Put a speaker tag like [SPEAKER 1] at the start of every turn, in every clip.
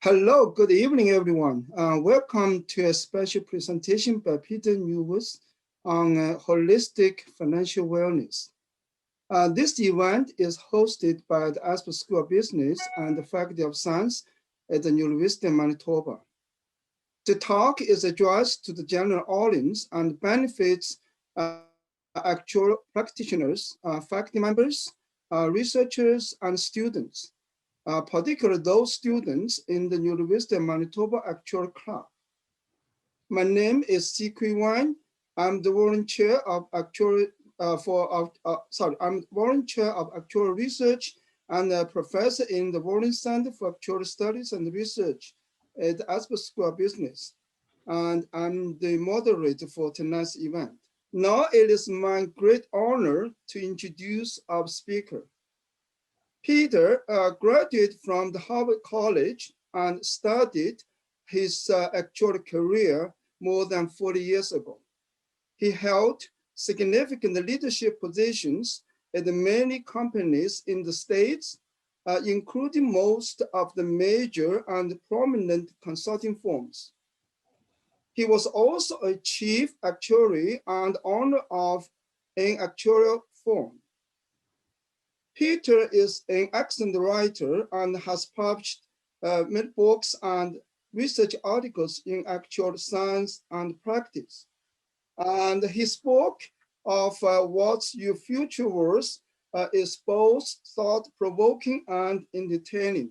[SPEAKER 1] Hello, good evening, everyone. Welcome to a special presentation by Peter Neuwirth on holistic financial wellness. This event is hosted by the Asper School of Business and the Faculty of Science at the University of Manitoba. The talk is addressed to the general audience and benefits actual practitioners, faculty members, researchers, and students. Particularly those students in the University of Manitoba Actuarial Club. My name is Xikui Wang. I'm the volunteer of actuarial I'm volunteer of actuarial research and a professor in the Volunteer Center for Actuarial Studies and Research at the Asper School of Business. And I'm the moderator for tonight's event. Now it is my great honor to introduce our speaker. Peter graduated from the Harvard College and started his actual career more than 40 years ago. He held significant leadership positions at many companies in the States, including most of the major and prominent consulting firms. He was also a chief actuary and owner of an actuarial firm. Peter is an excellent writer and has published many books and research articles in actual science and practice. And his book of What's Your Future Worth is both thought-provoking and entertaining.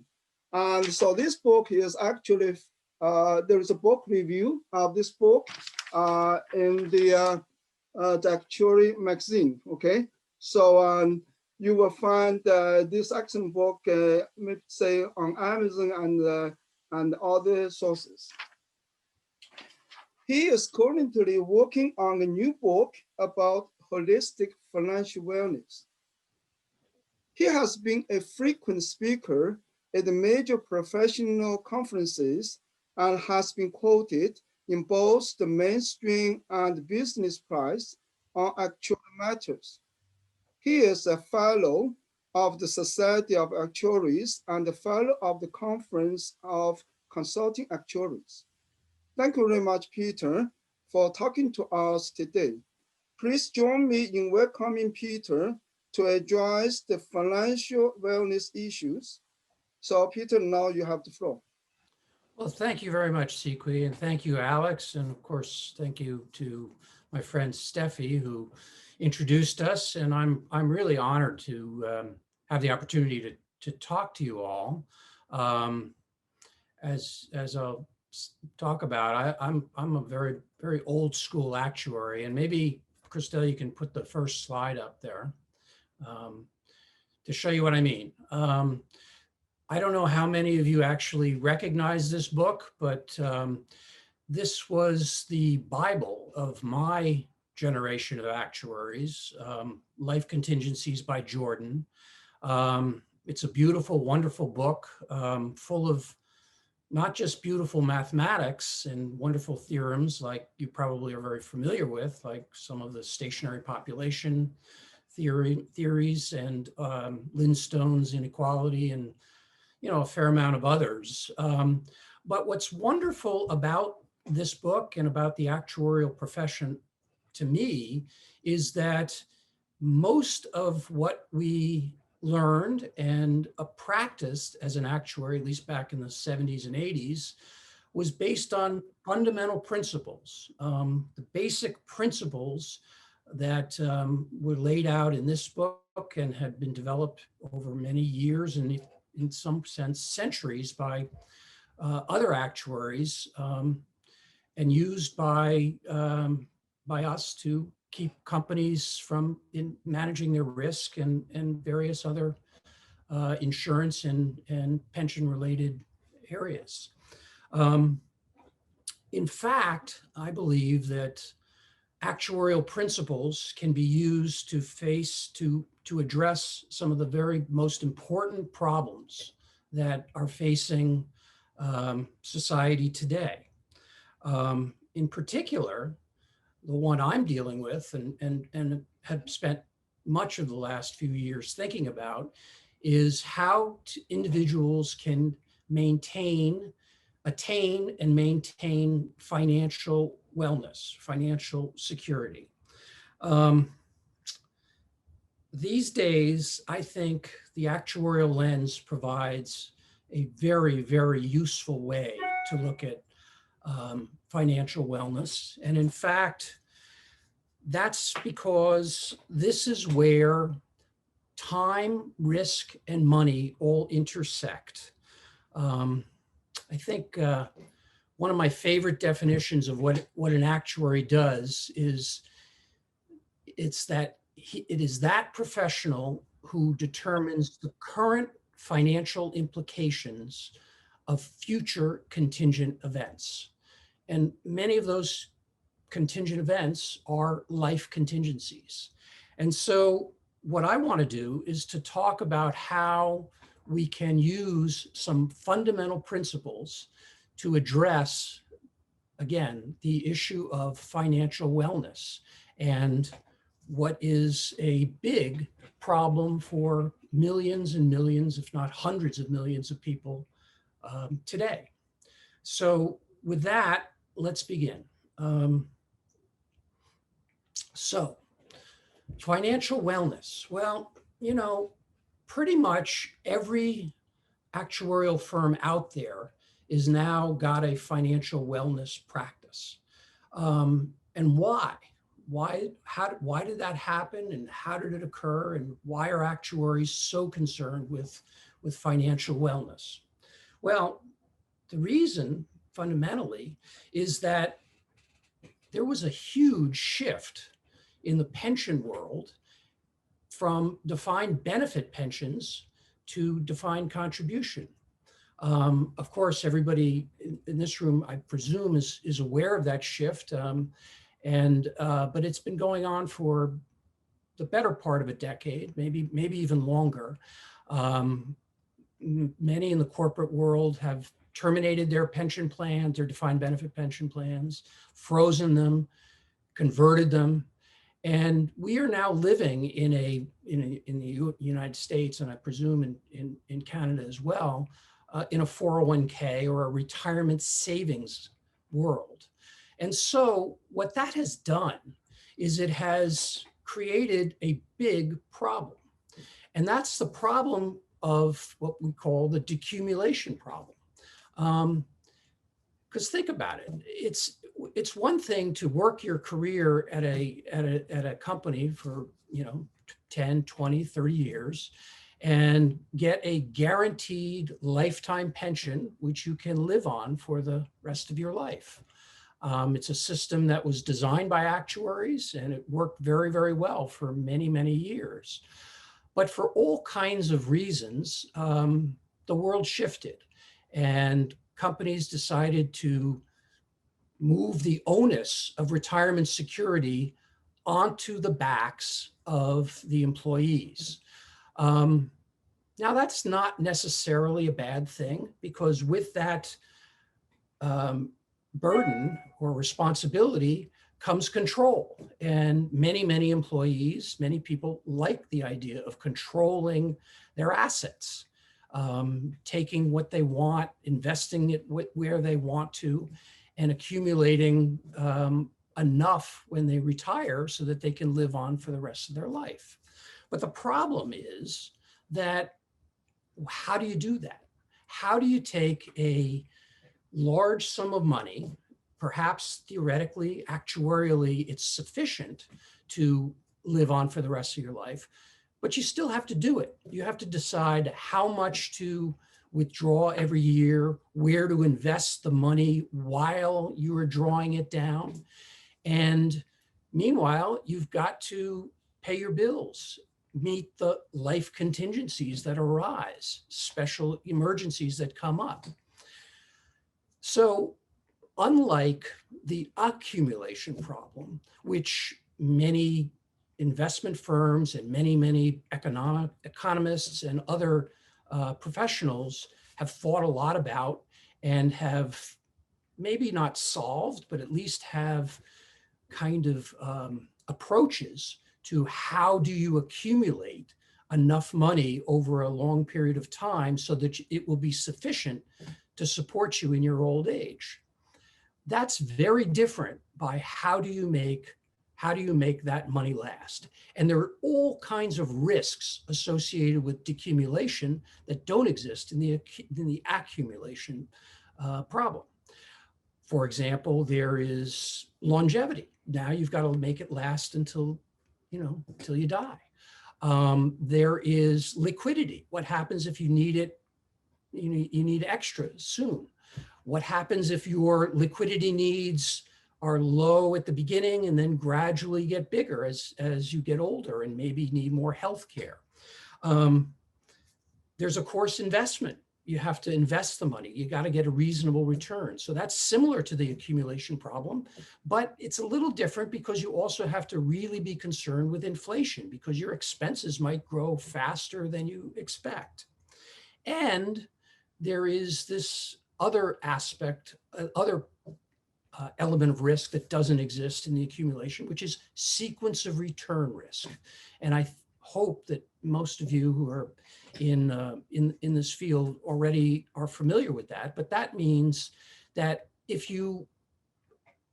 [SPEAKER 1] And so this book is actually, there is a book review of this book in the Actuary magazine, okay? So you will find this excellent book, say on Amazon and other sources. He is currently working on a new book about holistic financial wellness. He has been a frequent speaker at major professional conferences and has been quoted in both the mainstream and business press on actual matters. He is a fellow of the Society of Actuaries and a fellow of the Conference of Consulting Actuaries. Thank you very much, Peter, for talking to us today. Please join me in welcoming Peter to address the financial wellness issues. So Peter, now you have the floor.
[SPEAKER 2] Well, thank you very much, Xikui, and thank you, Alex, and of course, thank you to my friend Steffi, who introduced us, and I'm really honored to have the opportunity to talk to you all. As I'll talk about, I'm a very old school actuary, and maybe Christelle, you can put the first slide up there to show you what I mean. I don't know how many of you actually recognize this book, but this was the Bible of my generation of actuaries, Life Contingencies by Jordan. It's a beautiful, wonderful book full of not just beautiful mathematics and wonderful theorems like you probably are very familiar with, like some of the stationary population theories and Lindstone's inequality and a fair amount of others. But what's wonderful about this book and about the actuarial profession to me is that most of what we learned and practiced as an actuary, at least back in the 70s and 80s, was based on fundamental principles. The basic principles that were laid out in this book and had been developed over many years and in some sense centuries by other actuaries and used by us to keep companies from managing their risk and various other insurance and pension related areas. In fact, I believe that actuarial principles can be used to address some of the very most important problems that are facing society today. In particular, the one I'm dealing with and have spent much of the last few years thinking about is how individuals can maintain attain and maintain financial wellness, financial security. These days, I think the actuarial lens provides a very, very useful way to look at financial wellness. And in fact, that's because this is where time, risk, and money all intersect. I think one of my favorite definitions of what an actuary does is it is that professional who determines the current financial implications of future contingent events. And many of those contingent events are life contingencies. And so what I want to do is to talk about how we can use some fundamental principles to address, again, the issue of financial wellness and what is a big problem for millions and millions, if not hundreds of millions of people today. So with that, let's begin. So financial wellness. Well, you know, pretty much every actuarial firm out there is now got a financial wellness practice. And why? Why did that happen, and how did it occur, and why are actuaries so concerned with financial wellness? Well, the reason fundamentally is that there was a huge shift in the pension world from defined benefit pensions to defined contribution. Of course, everybody in this room, I presume, is aware of that shift. But it's been going on for the better part of a decade, maybe even longer. Many in the corporate world have terminated their pension plans, their defined benefit pension plans, frozen them, converted them. And we are now living in the United States, and I presume in Canada as well, in a 401k or a retirement savings world. And so what that has done is it has created a big problem. And that's the problem of what we call the decumulation problem. Because think about it, it's one thing to work your career at a company for 10, 20, 30 years and get a guaranteed lifetime pension, which you can live on for the rest of your life. It's a system that was designed by actuaries, and it worked very, very well for many, many years. But for all kinds of reasons, the world shifted, and companies decided to move the onus of retirement security onto the backs of the employees. Now, that's not necessarily a bad thing, because with that burden or responsibility comes control. And many, many employees, many people like the idea of controlling their assets, taking what they want, investing it where they want to, and accumulating enough when they retire so that they can live on for the rest of their life. But the problem is that, how do you do that? How do you take a large sum of money, perhaps theoretically, actuarially, it's sufficient to live on for the rest of your life, but you still have to do it. You have to decide how much to withdraw every year, where to invest the money while you are drawing it down. And meanwhile, you've got to pay your bills, meet the life contingencies that arise, special emergencies that come up. So unlike the accumulation problem, which many investment firms and many economists and other professionals have thought a lot about and have maybe not solved, but at least have kind of approaches to how do you accumulate enough money over a long period of time so that it will be sufficient to support you in your old age. That's very different by how do you make that money last? And there are all kinds of risks associated with decumulation that don't exist in the accumulation problem. For example, there is longevity. Now you've got to make it last until you die. There is liquidity. What happens if you need it? You need extras soon. What happens if your liquidity needs are low at the beginning and then gradually get bigger as you get older and maybe need more health care? There's, of course, investment. You have to invest the money. You got to get a reasonable return. So that's similar to the accumulation problem, but it's a little different because you also have to really be concerned with inflation because your expenses might grow faster than you expect. And there is this other aspect, element of risk that doesn't exist in the accumulation, which is sequence of return risk. And I hope that most of you who are in this field already are familiar with that. But that means that if you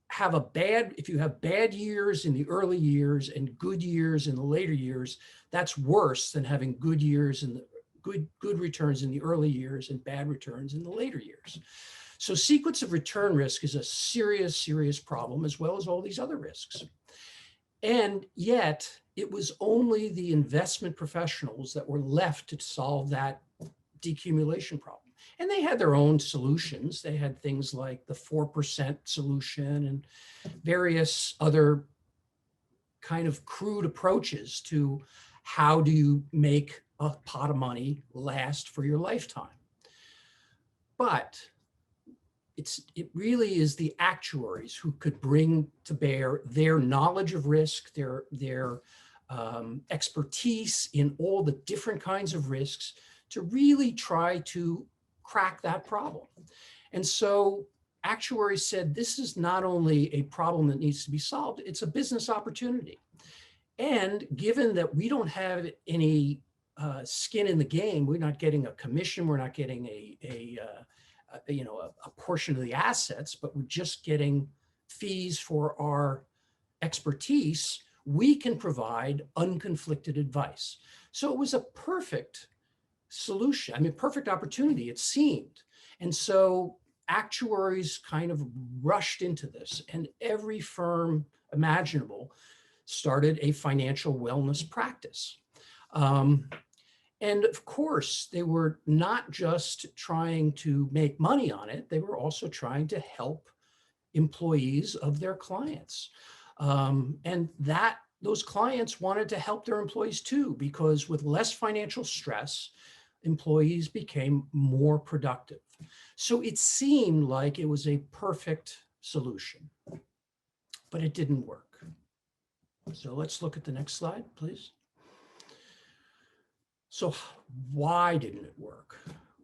[SPEAKER 2] have bad years in the early years and good years in the later years, that's worse than having good years and good returns in the early years and bad returns in the later years. So sequence of return risk is a serious, serious problem, as well as all these other risks. And yet it was only the investment professionals that were left to solve that decumulation problem. And they had their own solutions. They had things like the 4% solution and various other kind of crude approaches to how do you make a pot of money last for your lifetime. But it really is the actuaries who could bring to bear their knowledge of risk, their expertise in all the different kinds of risks to really try to crack that problem. And so actuaries said, this is not only a problem that needs to be solved, it's a business opportunity. And given that we don't have any skin in the game, we're not getting a commission, we're not getting a portion of the assets, but we're just getting fees for our expertise, we can provide unconflicted advice. So it was a perfect solution, perfect opportunity, it seemed. And so actuaries kind of rushed into this, and every firm imaginable started a financial wellness practice. And of course, they were not just trying to make money on it, they were also trying to help employees of their clients. And those clients wanted to help their employees too, because with less financial stress, employees became more productive. So it seemed like it was a perfect solution, but it didn't work. So let's look at the next slide, please. So why didn't it work?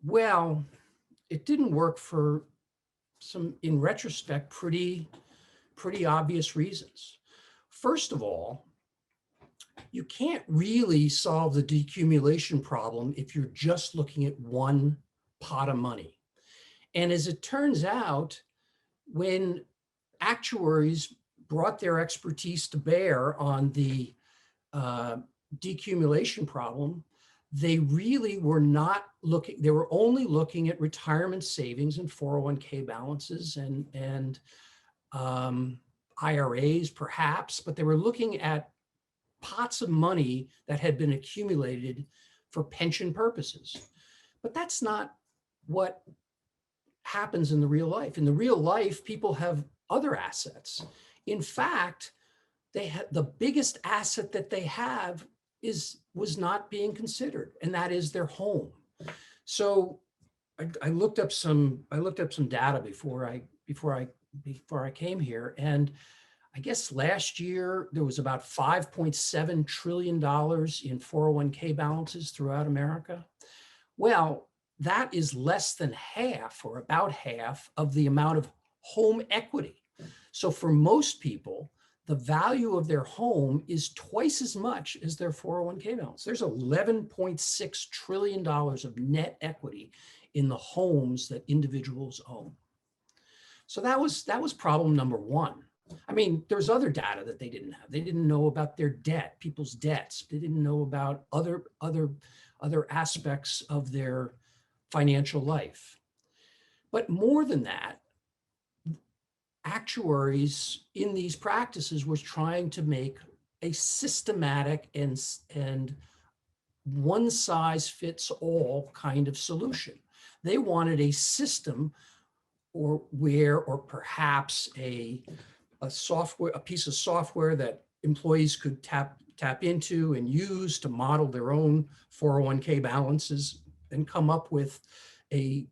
[SPEAKER 2] Well, it didn't work for some, in retrospect, pretty obvious reasons. First of all, you can't really solve the decumulation problem if you're just looking at one pot of money. And as it turns out, when actuaries brought their expertise to bear on the decumulation problem, they really were not looking, they were only looking at retirement savings and 401k balances and IRAs perhaps, but they were looking at pots of money that had been accumulated for pension purposes. But that's not what happens in the real life. In the real life, people have other assets. In fact, the biggest asset that they have was not being considered, and that is their home. So I looked up some data before I came here, and I guess last year there was about $5.7 trillion in 401k balances throughout America. Well, that is less than half, or about half, of the amount of home equity. So for most people, the value of their home is twice as much as their 401k balance. There's $11.6 trillion of net equity in the homes that individuals own. So that was problem number one. I mean, there's other data that they didn't have. They didn't know about their debt, people's debts. They didn't know about other aspects of their financial life. But more than that, actuaries in these practices was trying to make a systematic and one size fits all kind of solution. They wanted a system or perhaps a piece of software that employees could tap into and use to model their own 401k balances and come up with an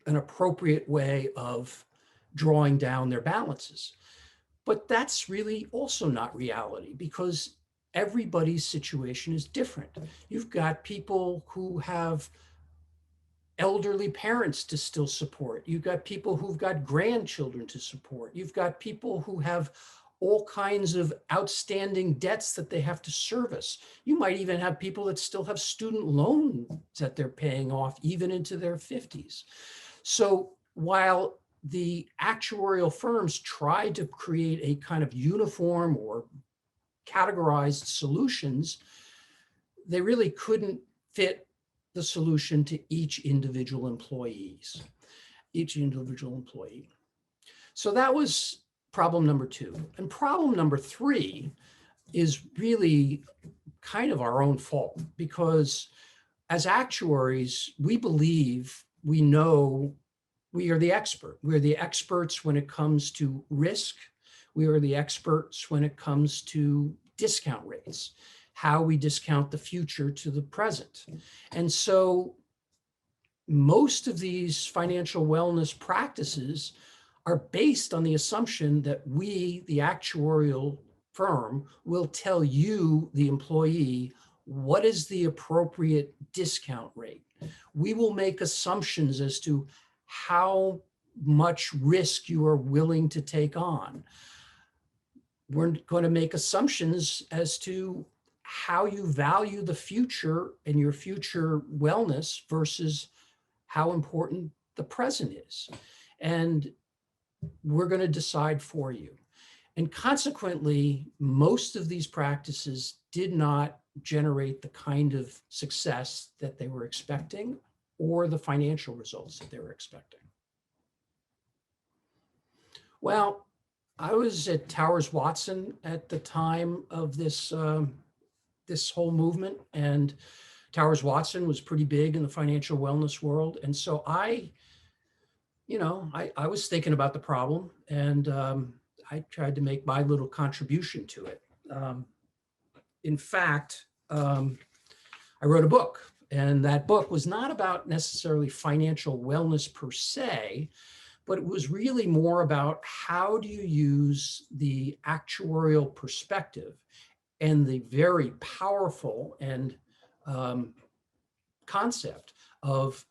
[SPEAKER 2] appropriate way of drawing down their balances. But that's really also not reality, because everybody's situation is different. You've got people who have elderly parents to still support. You've got people who've got grandchildren to support. You've got people who have all kinds of outstanding debts that they have to service. You might even have people that still have student loans that they're paying off even into their 50s. So while the actuarial firms tried to create a kind of uniform or categorized solutions, they really couldn't fit the solution to each individual employee. So that was problem number two. And problem number three is really kind of our own fault, because as actuaries, we believe we know we are the expert. We're the experts when it comes to risk. We are the experts when it comes to discount rates, how we discount the future to the present. And so most of these financial wellness practices are based on the assumption that we, the actuarial firm, will tell you, the employee, what is the appropriate discount rate. We will make assumptions as to how much risk you are willing to take on. We're going to make assumptions as to how you value the future and your future wellness versus how important the present is. And we're going to decide for you. And consequently, most of these practices did not generate the kind of success that they were expecting or the financial results that they were expecting. Well, I was at Towers Watson at the time of this whole movement, and Towers Watson was pretty big in the financial wellness world. And so I was thinking about the problem, and I tried to make my little contribution to it. In fact, I wrote a book, and that book was not about necessarily financial wellness per se, but it was really more about how do you use the actuarial perspective and the very powerful and concept of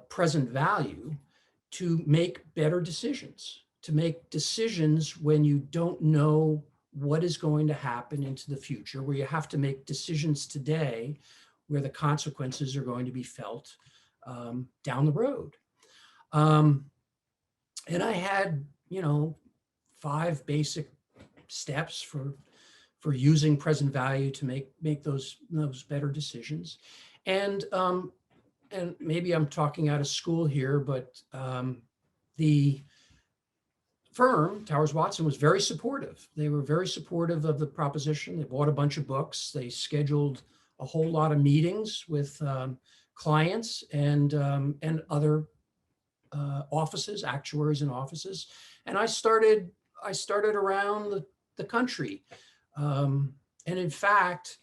[SPEAKER 2] present value to make better decisions, to make decisions when you don't know what is going to happen into the future, where you have to make decisions today where the consequences are going to be felt down the road. And I had, 5 basic steps for using present value to make those better decisions. And maybe I'm talking out of school here, but the firm, Towers Watson, was very supportive. They were very supportive of the proposition. They bought a bunch of books. They scheduled a whole lot of meetings with clients and other offices, actuaries in offices. And I started around the country. And in fact,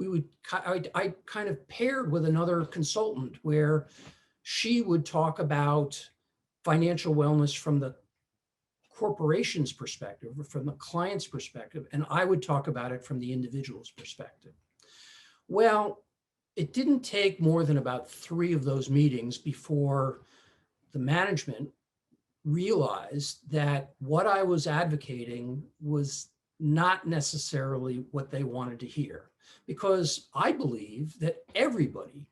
[SPEAKER 2] I kind of paired with another consultant where she would talk about financial wellness from the corporation's perspective or from the client's perspective, and I would talk about it from the individual's perspective. Well, it didn't take more than about 3 of those meetings before the management realized that what I was advocating was not necessarily what they wanted to hear, because I believe that everybody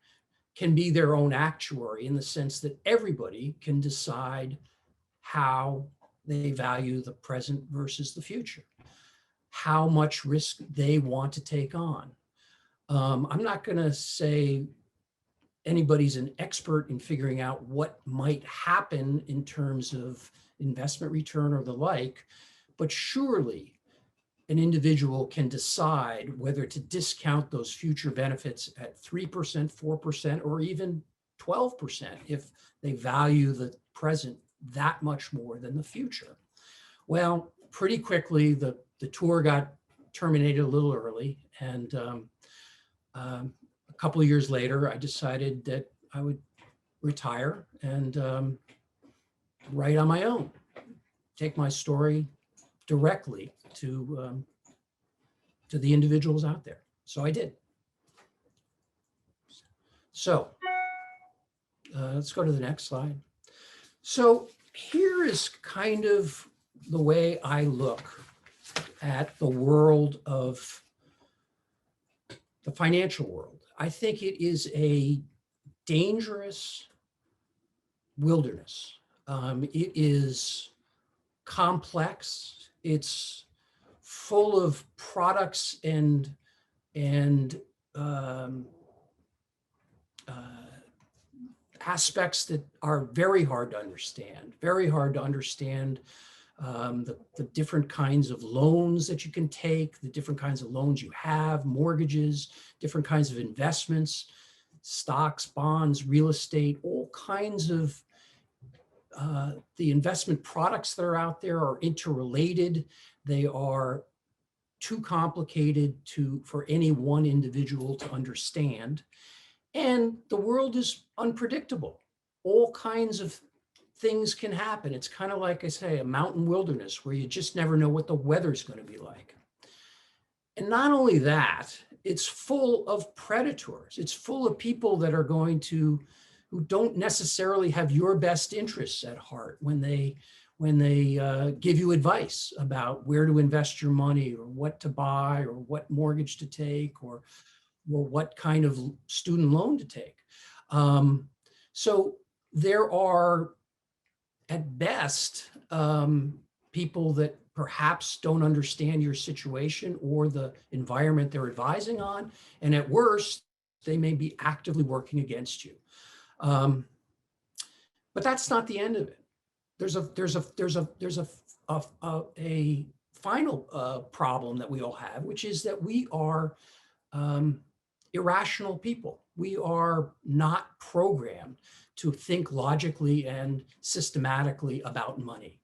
[SPEAKER 2] can be their own actuary, in the sense that everybody can decide how they value the present versus the future, how much risk they want to take on. I'm not going to say anybody's an expert in figuring out what might happen in terms of investment return or the like, but surely an individual can decide whether to discount those future benefits at 3%, 4%, or even 12% if they value the present that much more than the future. Well, pretty quickly, the tour got terminated a little early, and a couple of years later, I decided that I would retire and write on my own, take my story directly to the individuals out there. So I did. So let's go to the next slide. So here is kind of the way I look at the world of the financial world. I think it is a dangerous wilderness. It is complex. It's full of products and aspects that are very hard to understand, the different kinds of loans that you can take, the different kinds of loans you have, mortgages, different kinds of investments, stocks, bonds, real estate, all kinds of the investment products that are out there are interrelated. They are too complicated for any one individual to understand. And the world is unpredictable. All kinds of things can happen. It's kind of like I say, a mountain wilderness where you just never know what the weather's going to be like. And not only that, it's full of predators. It's full of people that are who don't necessarily have your best interests at heart when they give you advice about where to invest your money, or what to buy, or what mortgage to take, or what kind of student loan to take. So there are, at best, people that perhaps don't understand your situation or the environment they're advising on, and at worst, they may be actively working against you. But that's not the end of it. There's a final problem that we all have, which is that we are irrational people. We are not programmed to think logically and systematically about money.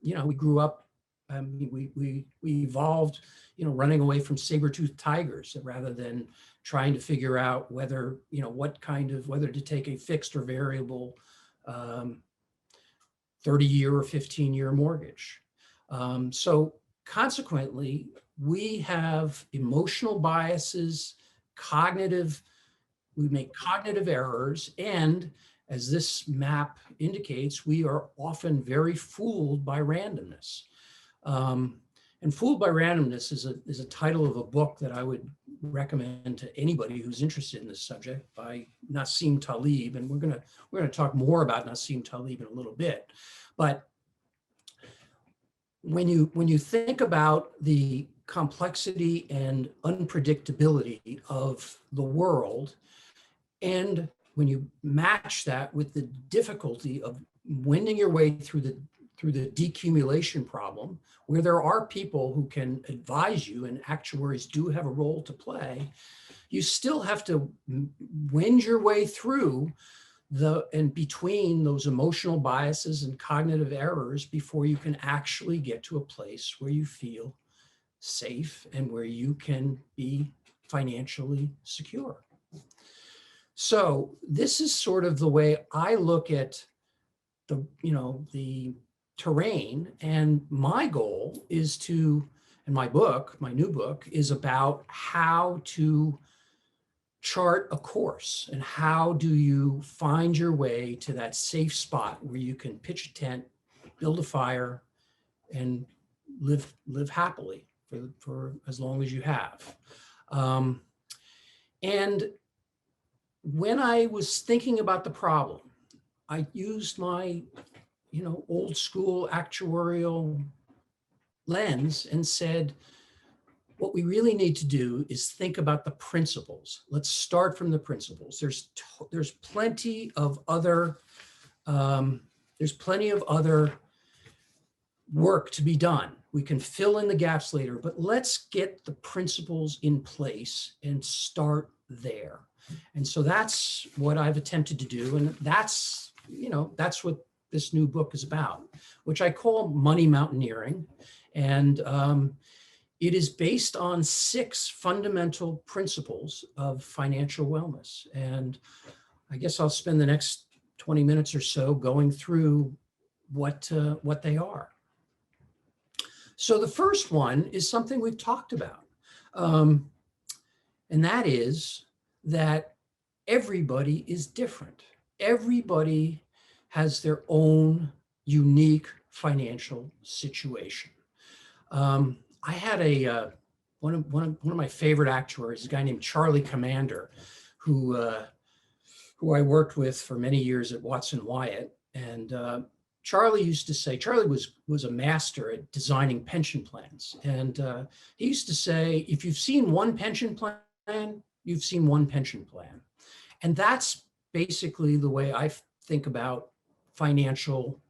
[SPEAKER 2] We grew up, we evolved, running away from saber-toothed tigers rather than trying to figure out whether to take a fixed or variable 30-year or 15-year mortgage. So consequently, we have emotional biases, we make cognitive errors, and as this map indicates, we are often very fooled by randomness. And Fooled by Randomness is a title of a book that I would recommend to anybody who's interested in this subject, by Nassim Taleb. And we're gonna talk more about Nassim Taleb in a little bit. But when you think about the complexity and unpredictability of the world, and when you match that with the difficulty of wending your way through the decumulation problem, where there are people who can advise you, and actuaries do have a role to play, you still have to wend your way through and between those emotional biases and cognitive errors before you can actually get to a place where you feel safe and where you can be financially secure. So this is sort of the way I look at the terrain, and my goal is to, and my new book is about how to chart a course, and how do you find your way to that safe spot where you can pitch a tent, build a fire, and live happily for as long as you have. And when I was thinking about the problem, I used my, old school actuarial lens and said, what we really need to do is think about the principles. Let's start from the principles. There's plenty of other work to be done. We can fill in the gaps later, but let's get the principles in place and start there. And so that's what I've attempted to do, and that's what this new book is about, which I call Money Mountaineering, and it is based on 6 fundamental principles of financial wellness. And I guess I'll spend the next 20 minutes or so going through what they are. So the first one is something we've talked about, and that is that everybody is different. Everybody has their own unique financial situation. I had one of my favorite actuaries, a guy named Charlie Commander, who I worked with for many years at Watson Wyatt. And Charlie used to say, Charlie was a master at designing pension plans. And he used to say, if you've seen one pension plan, you've seen one pension plan. And that's basically the way I think about financial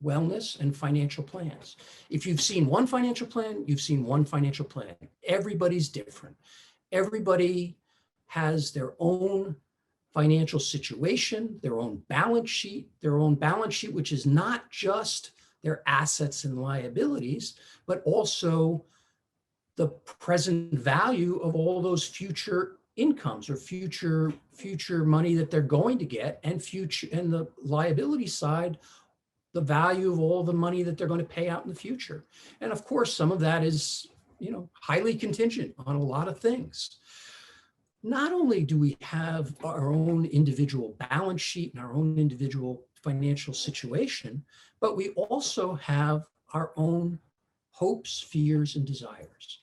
[SPEAKER 2] wellness and financial plans. If you've seen one financial plan, you've seen one financial plan. Everybody's different. Everybody has their own financial situation, their own balance sheet, which is not just their assets and liabilities, but also the present value of all those future incomes or future money that they're going to get, and the liability side, the value of all the money that they're going to pay out in the future. And of course, some of that is, highly contingent on a lot of things. Not only do we have our own individual balance sheet and our own individual financial situation, but we also have our own hopes, fears, and desires.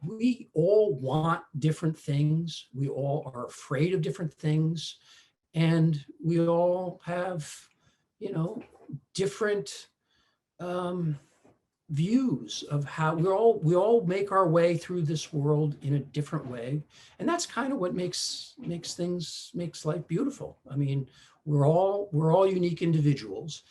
[SPEAKER 2] We all want different things. We all are afraid of different things. And we all have, different views of how we all make our way through this world in a different way. And that's kind of what makes life beautiful. I mean, we're all unique individuals.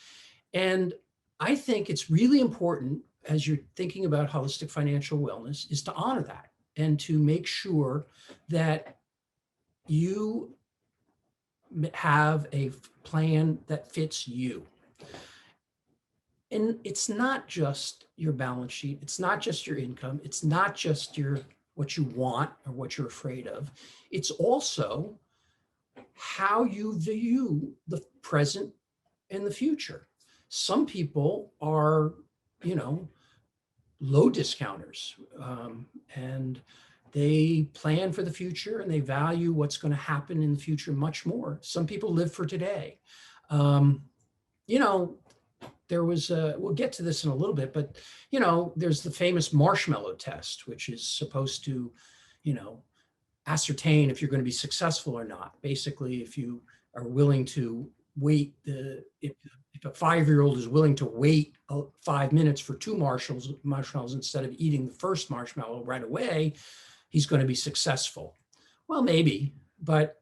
[SPEAKER 2] And I think it's really important, as you're thinking about holistic financial wellness, is to honor that and to make sure that you have a plan that fits you. And it's not just your balance sheet. It's not just your income. It's not just what you want or what you're afraid of. It's also how you view the present and the future. Some people are, low discounters, and they plan for the future and they value what's going to happen in the future much more. Some people live for today. There was we'll get to this in a little bit, but there's the famous marshmallow test, which is supposed to ascertain if you're going to be successful or not. Basically, if you are willing to wait, if a 5-year-old is willing to wait 5 minutes for 2 marshmallows instead of eating the first marshmallow right away, he's going to be successful. Well, maybe, but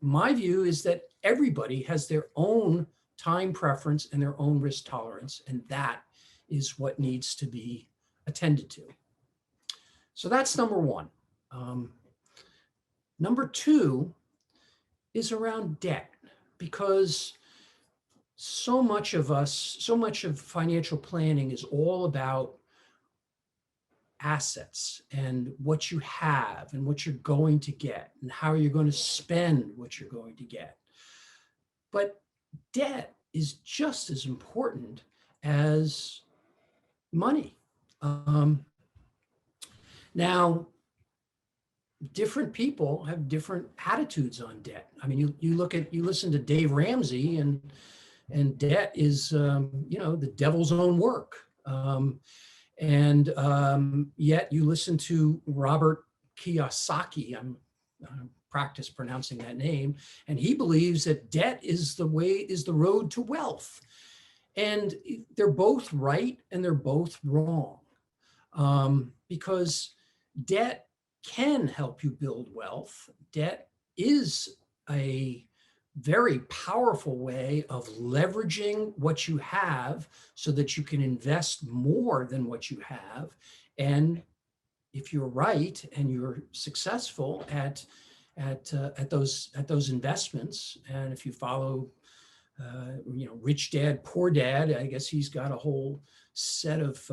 [SPEAKER 2] my view is that everybody has their own time preference and their own risk tolerance, and that is what needs to be attended to. So that's number one. Number two is around debt, because so much of financial planning is all about assets and what you have and what you're going to get and how you're going to spend what you're going to get. But debt is just as important as money. Now, different people have different attitudes on debt. I mean, you listen to Dave Ramsey, and debt is, the devil's own work. Yet you listen to Robert Kiyosaki, I'm practice pronouncing that name, and he believes that debt is the road to wealth. And they're both right and they're both wrong, because debt can help you build wealth. Debt is a very powerful way of leveraging what you have so that you can invest more than what you have. And if you're right and you're successful at those investments, and if you follow Rich Dad, Poor Dad, I guess he's got a whole set of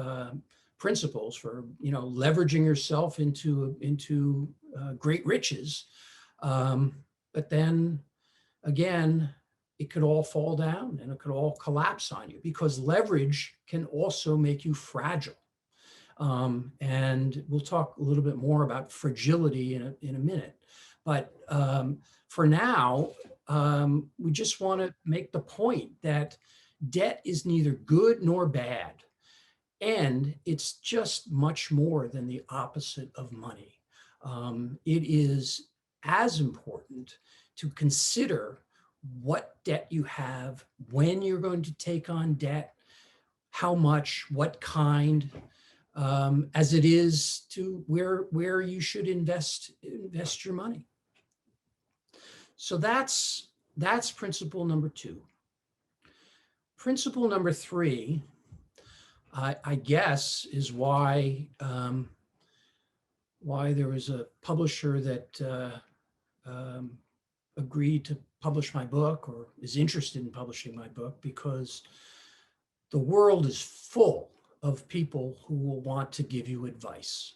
[SPEAKER 2] principles for leveraging yourself into great riches. But then again, it could all fall down and it could all collapse on you, because leverage can also make you fragile. And we'll talk a little bit more about fragility in a minute. But for now, we just want to make the point that debt is neither good nor bad. And it's just much more than the opposite of money. It is as important to consider what debt you have, when you're going to take on debt, how much, what kind, as it is to where you should invest your money. So that's principle number 2. Principle number 3, I guess, is why there was a publisher that agreed to publish my book, or is interested in publishing my book, because the world is full of people who will want to give you advice.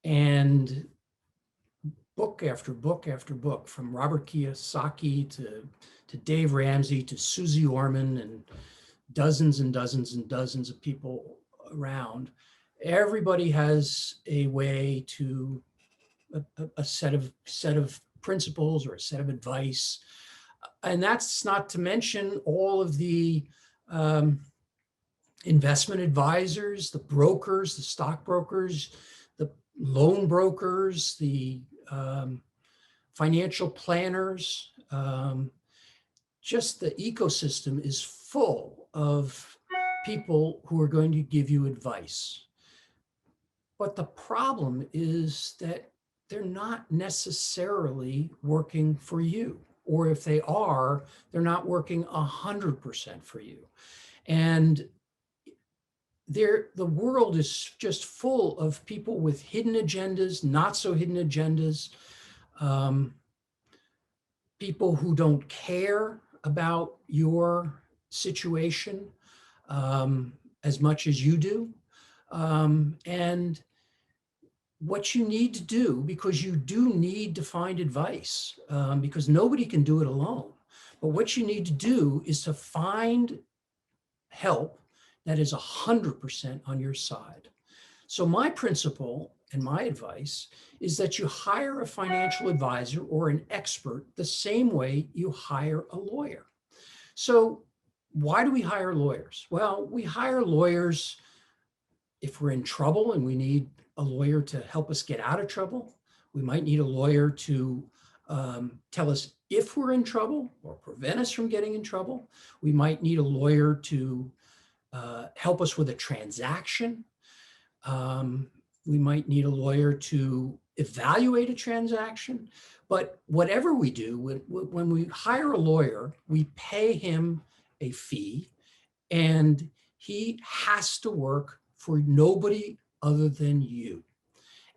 [SPEAKER 2] And book after book after book, from Robert Kiyosaki to Dave Ramsey to Susie Orman and dozens and dozens and dozens of people around, everybody has a way to a set of principles or a set of advice. And that's not to mention all of the investment advisors, the brokers, the stockbrokers, the loan brokers, the financial planners. Just the ecosystem is full of people who are going to give you advice. But the problem is that they're not necessarily working for you. Or if they are, they're not working 100% for you. And the world is just full of people with hidden agendas, not so hidden agendas, people who don't care about your situation as much as you do. And what you need to do, because you do need to find advice, because nobody can do it alone. But what you need to do is to find help that is 100% on your side. So my principle and my advice is that you hire a financial advisor or an expert the same way you hire a lawyer. So why do we hire lawyers? Well, we hire lawyers if we're in trouble and we need a lawyer to help us get out of trouble. We might need a lawyer to tell us if we're in trouble or prevent us from getting in trouble. We might need a lawyer to help us with a transaction. We might need a lawyer to evaluate a transaction. But whatever we do, when we hire a lawyer, we pay him a fee, and he has to work for nobody other than you.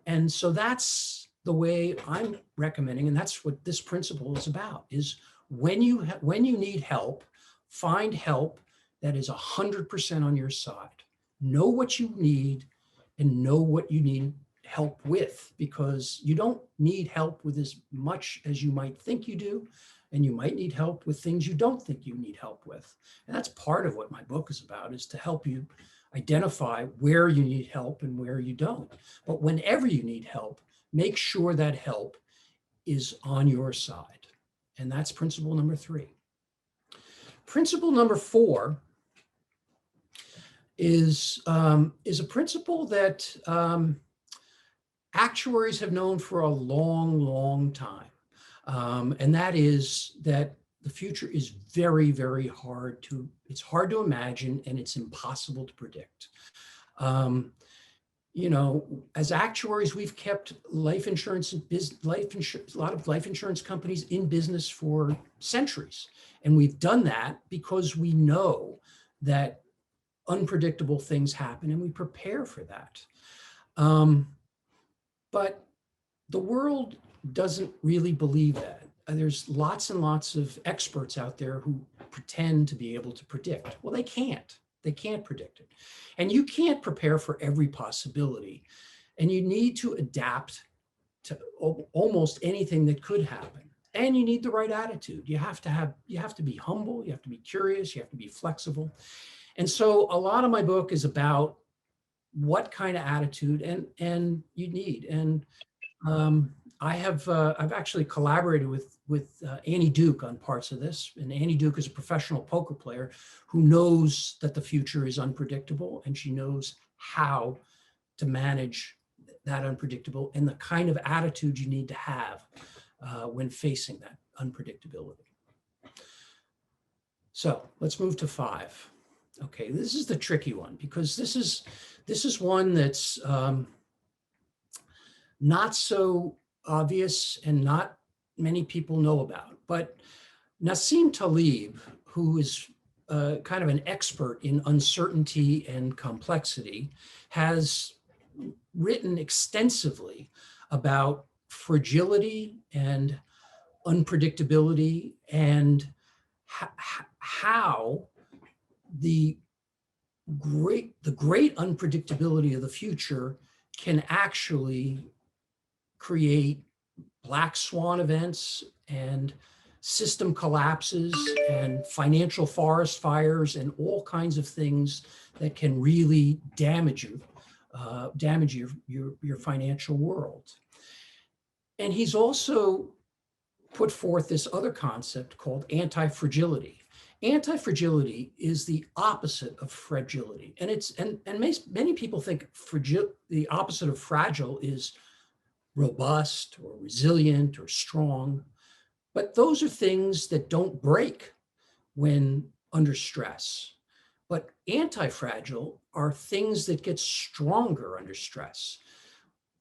[SPEAKER 2] And so that's the way I'm recommending, and that's what this principle is about, is when you need help, find help that is 100% on your side. Know what you need and know what you need help with, because you don't need help with as much as you might think you do, and you might need help with things you don't think you need help with. And that's part of what my book is about, is to help you identify where you need help and where you don't. But whenever you need help, make sure that help is on your side. And that's principle number 3. Principle number 4 is a principle that actuaries have known for a long, long time. And that is that the future is very, very hard it's hard to imagine, and it's impossible to predict. As actuaries, we've kept life insurance, a lot of life insurance companies in business for centuries. And we've done that because we know that unpredictable things happen and we prepare for that. But the world doesn't really believe that. There's lots and lots of experts out there who pretend to be able to predict. Well, they can't. They can't predict it. And you can't prepare for every possibility. And you need to adapt to almost anything that could happen. And you need the right attitude. You have to be humble, you have to be curious, you have to be flexible. And so a lot of my book is about what kind of attitude and you need. And I've actually collaborated with Annie Duke on parts of this. And Annie Duke is a professional poker player who knows that the future is unpredictable, and she knows how to manage that unpredictable and the kind of attitude you need to have when facing that unpredictability. So let's move to 5. Okay, this is the tricky one, because this is one that's not so obvious and not many people know about. But Nassim Taleb, who is kind of an expert in uncertainty and complexity, has written extensively about fragility and unpredictability and how the great unpredictability of the future can actually create black swan events and system collapses and financial forest fires and all kinds of things that can really damage your financial world. And he's also put forth this other concept called anti-fragility. Anti-fragility is the opposite of fragility. And many people think the opposite of fragile is robust or resilient or strong. But those are things that don't break when under stress. But anti-fragile are things that get stronger under stress.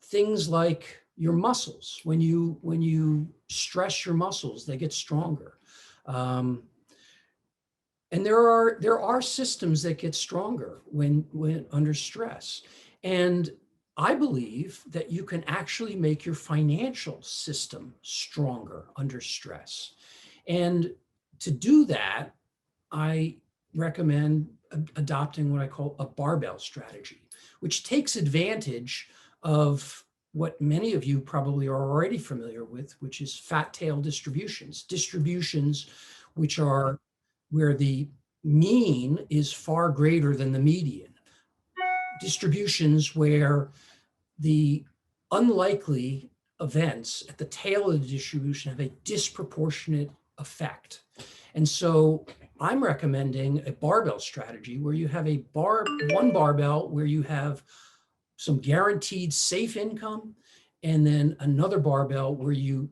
[SPEAKER 2] Things like your muscles. When you stress your muscles, they get stronger. And there are systems that get stronger when under stress. And I believe that you can actually make your financial system stronger under stress. And to do that, I recommend adopting what I call a barbell strategy, which takes advantage of what many of you probably are already familiar with, which is fat tail distributions which are where the mean is far greater than the median. Distributions where the unlikely events at the tail of the distribution have a disproportionate effect. And so I'm recommending a barbell strategy where you have one barbell where you have some guaranteed safe income, and then another barbell where you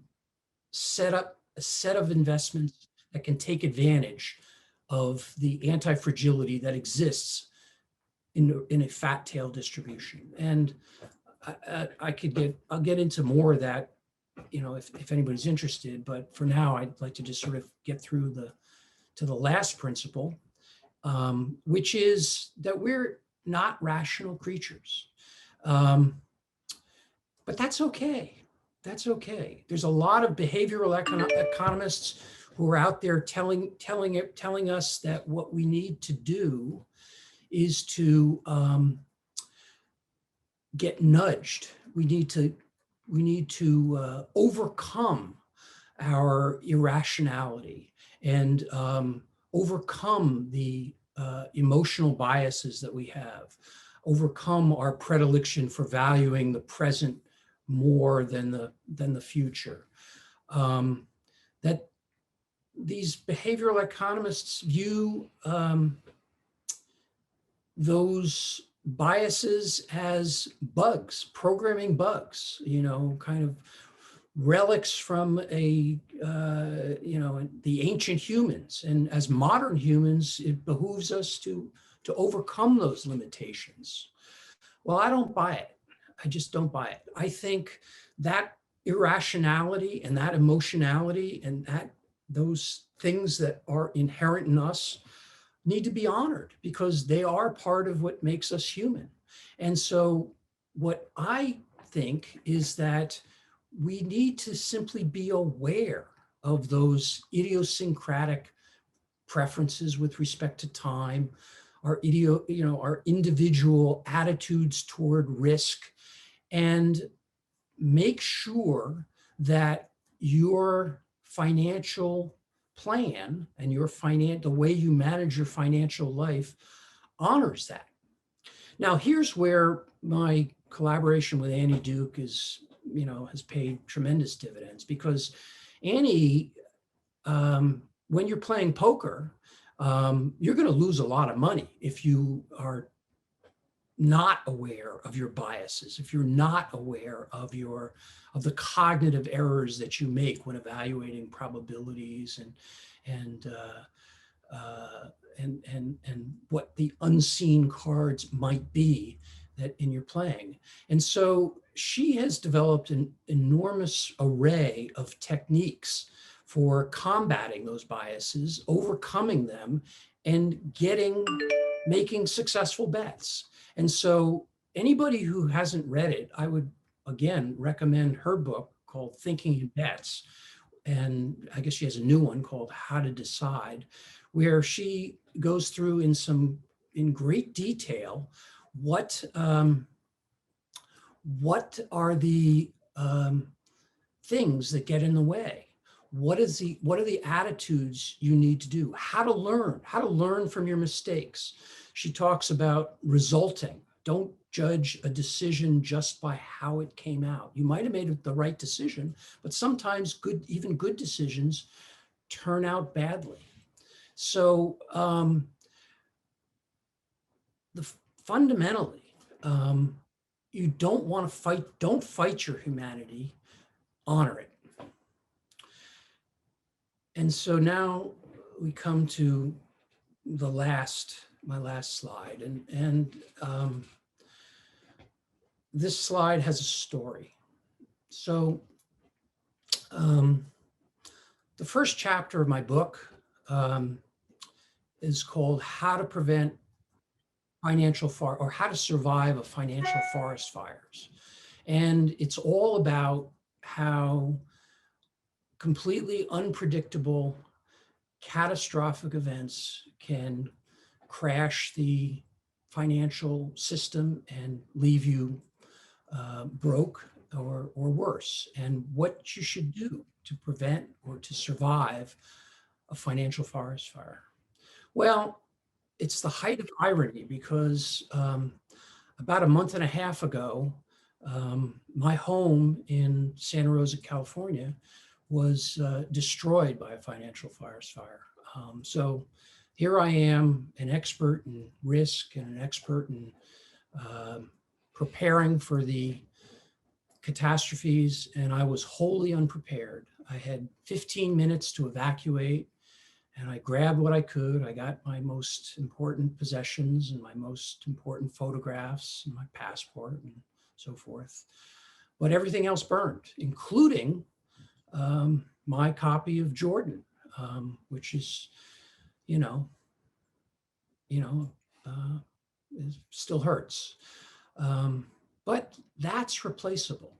[SPEAKER 2] set up a set of investments that can take advantage of the anti-fragility that exists in a fat tail distribution. And I'll get into more of that, if anybody's interested. But for now, I'd like to just sort of get through to the last principle, which is that we're not rational creatures. But that's okay. That's okay. There's a lot of behavioral economists who are out there telling us that what we need to do is to get nudged. We need to overcome our irrationality and overcome the emotional biases that we have, overcome our predilection for valuing the present more than the future. That these behavioral economists view those biases as bugs, programming bugs, kind of relics from the ancient humans. And as modern humans, it behooves us to overcome those limitations. Well, I don't buy it. I just don't buy it. I think that irrationality and that emotionality and those things that are inherent in us need to be honored because they are part of what makes us human. And so what I think is that we need to simply be aware of those idiosyncratic preferences with respect to time, our individual attitudes toward risk, and make sure that your financial plan and the way you manage your financial life honors that. Now, here's where my collaboration with Annie Duke has paid tremendous dividends, because Annie, when you're playing poker, you're going to lose a lot of money if you are not aware of your biases, if you're not aware of the cognitive errors that you make when evaluating probabilities and what the unseen cards might be that in your playing. And so she has developed an enormous array of techniques for combating those biases, overcoming them, and making successful bets. And so anybody who hasn't read it, I would, again, recommend her book called Thinking in Bets. And I guess she has a new one called How to Decide, where she goes through in great detail what are the things that get in the way. What are the attitudes you need to do? How to learn from your mistakes. She talks about resulting. Don't judge a decision just by how it came out. You might have made the right decision, but sometimes even good decisions turn out badly. So fundamentally, you don't fight your humanity, honor it. And so now we come to my last slide. And this slide has a story. So the first chapter of my book is called How to Prevent How to Survive a Financial Forest Fires. And it's all about how completely unpredictable, catastrophic events can crash the financial system and leave you broke or worse, and what you should do to prevent or to survive a financial forest fire. Well, it's the height of irony because about a month and a half ago, my home in Santa Rosa, California, was destroyed by a financial forest fire. So here I am, an expert in risk and an expert in preparing for the catastrophes, and I was wholly unprepared. I had 15 minutes to evacuate, and I grabbed what I could. I got my most important possessions and my most important photographs and my passport and so forth. But everything else burned, including my copy of Jordan, which is, it still hurts. But that's replaceable.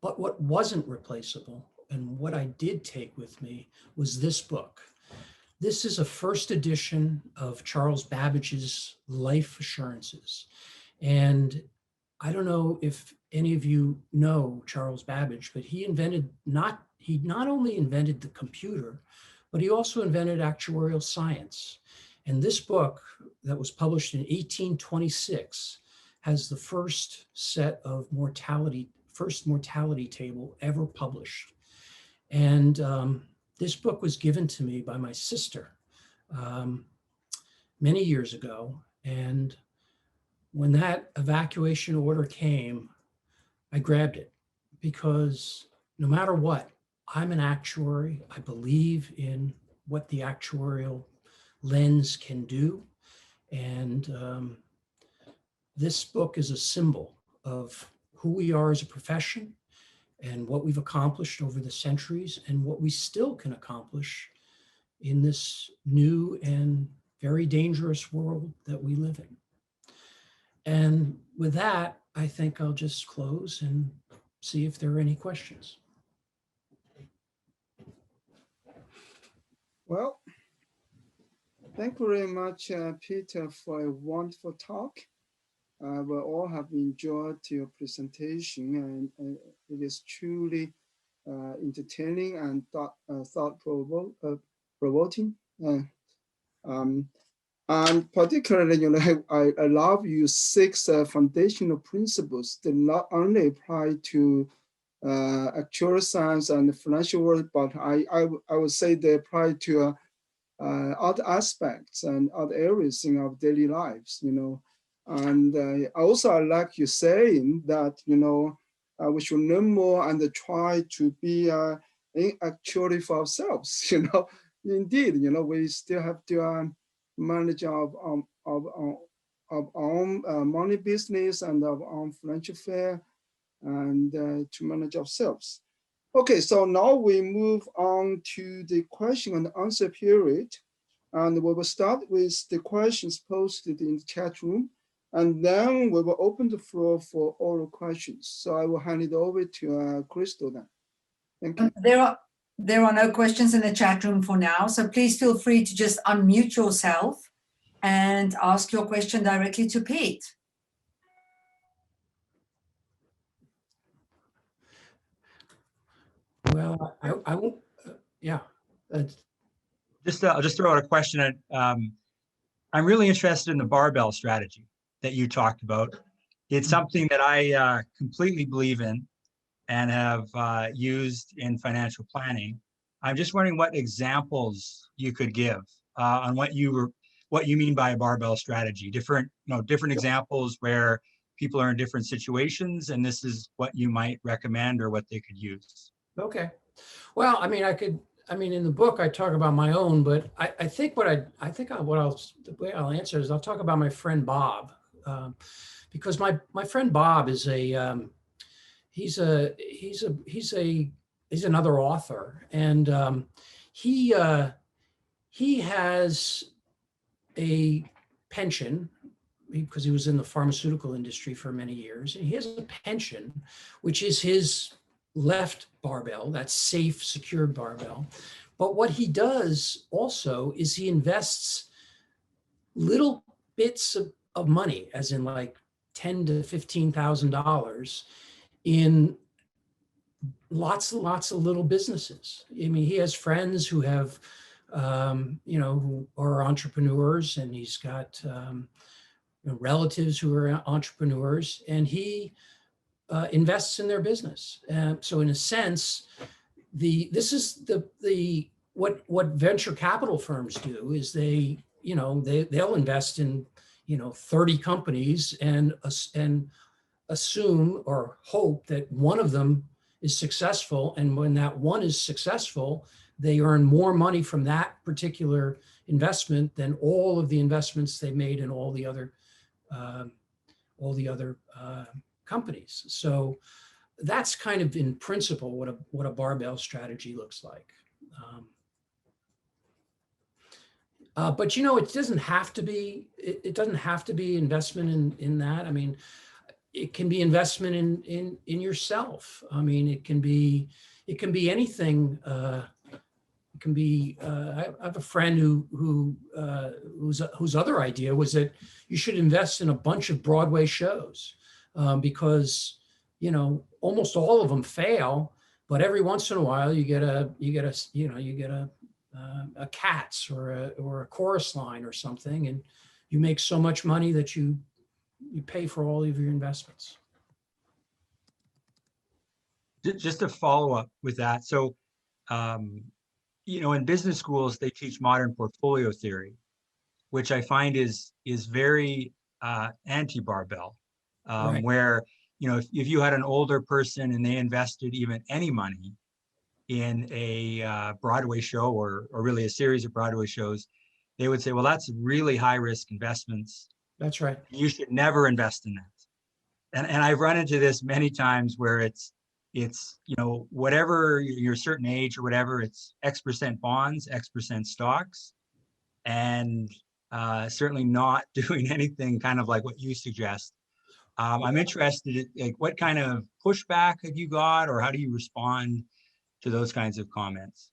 [SPEAKER 2] But what wasn't replaceable, and what I did take with me, was this book. This is a first edition of Charles Babbage's Life Assurances. And I don't know if any of you know Charles Babbage, but he not only invented the computer, but he also invented actuarial science. And this book that was published in 1826 has the first set of first mortality table ever published. And this book was given to me by my sister many years ago. And when that evacuation order came, I grabbed it because no matter what, I'm an actuary. I believe in what the actuarial lens can do. And this book is a symbol of who we are as a profession and what we've accomplished over the centuries and what we still can accomplish in this new and very dangerous world that we live in. And with that, I think I'll just close and see if there are any questions.
[SPEAKER 1] Well, thank you very much, Peter, for a wonderful talk. We all have enjoyed your presentation, and it is truly entertaining and thought-provoking. And particularly, I love your 6 foundational principles that not only apply to actuarial science and the financial world, but I would say they apply to other aspects and other areas in our daily lives, And also, I like you saying that, we should learn more and try to be actually for ourselves, Indeed, we still have to manage our own money business and our own financial affair and to manage ourselves. Okay, so now we move on to the question and answer period. And we will start with the questions posted in the chat room. And then we will open the floor for oral questions. So I will hand it over to Crystal then. Thank you.
[SPEAKER 3] There are no questions in the chat room for now. So please feel free to just unmute yourself and ask your question directly to Pete.
[SPEAKER 2] Well, I won't, yeah.
[SPEAKER 4] I'll just throw out a question. I'm really interested in the barbell strategy that you talked about. It's something that I completely believe in and have used in financial planning. I'm just wondering what examples you could give on what you mean by a barbell strategy. Different examples where people are in different situations, and this is what you might recommend or what they could use.
[SPEAKER 2] Okay. Well, I mean, in the book I talk about my own, but I think the way I'll answer is I'll talk about my friend Bob, because my friend Bob is he's another author, and he has a pension because he was in the pharmaceutical industry for many years, and he has a pension, which is his left barbell, that safe, secured barbell. But what he does also is he invests little bits of money, as in like $10,000 to $15,000 in lots and lots of little businesses. I mean, he has friends who have, who are entrepreneurs, and he's got relatives who are entrepreneurs, and he invests in their business. So in a sense, what venture capital firms do is they'll invest in 30 companies and assume or hope that one of them is successful, and when that one is successful, they earn more money from that particular investment than all of the investments they made in all the other companies. So that's kind of in principle what a barbell strategy looks like. But it doesn't have to be. It doesn't have to be investment in that. I mean, it can be investment in yourself. I mean, it can be anything. It can be. I have a friend whose other idea was that you should invest in a bunch of Broadway shows. Because almost all of them fail, but every once in a while you get a a CATS or a chorus line or something, and you make so much money that you pay for all of your investments.
[SPEAKER 4] Just to follow up with that. So, in business schools, they teach modern portfolio theory, which I find is very anti-barbell,
[SPEAKER 2] Right.
[SPEAKER 4] where, if you had an older person and they invested even any money in a Broadway show or really a series of Broadway shows, they would say, well, that's really high risk investments.
[SPEAKER 2] That's right.
[SPEAKER 4] You should never invest in that. And I've run into this many times where it's whatever your certain age or whatever, it's X% bonds, X% stocks, and certainly not doing anything kind of like what you suggest. I'm interested in, like, what kind of pushback have you got, or how do you respond to those kinds of comments?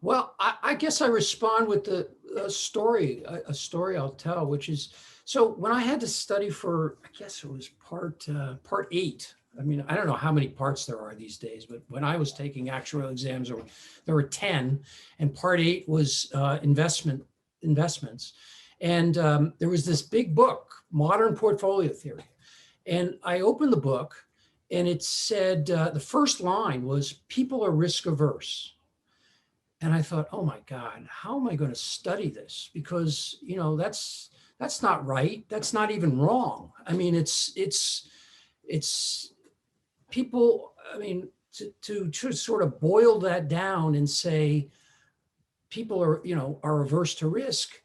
[SPEAKER 2] Well, I guess I respond with a story I'll tell, which is, so when I had to study for, I guess it was part 8. I mean, I don't know how many parts there are these days, but when I was taking actuarial exams, there were 10, and part 8 was investments. And there was this big book, Modern Portfolio Theory. And I opened the book, and it said, the first line was, people are risk averse. And I thought, oh my God, how am I going to study this? Because, that's not right. That's not even wrong. I mean, it's people, I mean, to sort of boil that down and say people are averse to risk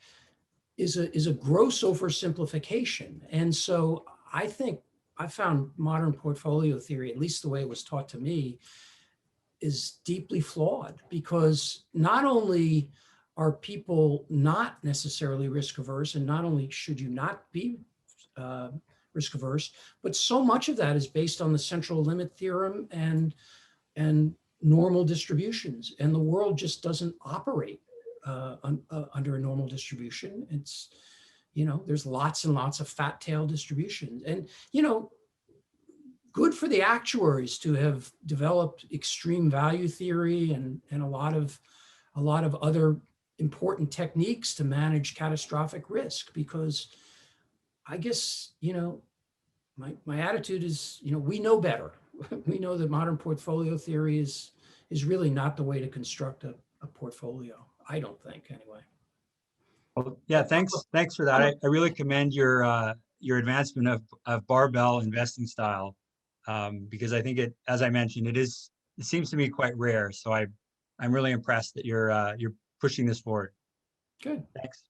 [SPEAKER 2] is a gross oversimplification. And so I think I found modern portfolio theory, at least the way it was taught to me, is deeply flawed, because not only are people not necessarily risk averse, and not only should you not be risk averse, but so much of that is based on the central limit theorem and normal distributions, and the world just doesn't operate under a normal distribution. It's, there's lots and lots of fat tail distributions, and good for the actuaries to have developed extreme value theory and a lot of other important techniques to manage catastrophic risk, because I guess, my attitude is, we know better. We know that modern portfolio theory is really not the way to construct a portfolio. I don't think, anyway.
[SPEAKER 4] Well, yeah, thanks for that. I really commend your advancement of barbell investing style, because I think as I mentioned, it seems to me quite rare. So I'm really impressed that you're pushing this forward.
[SPEAKER 2] Good.
[SPEAKER 4] Thanks.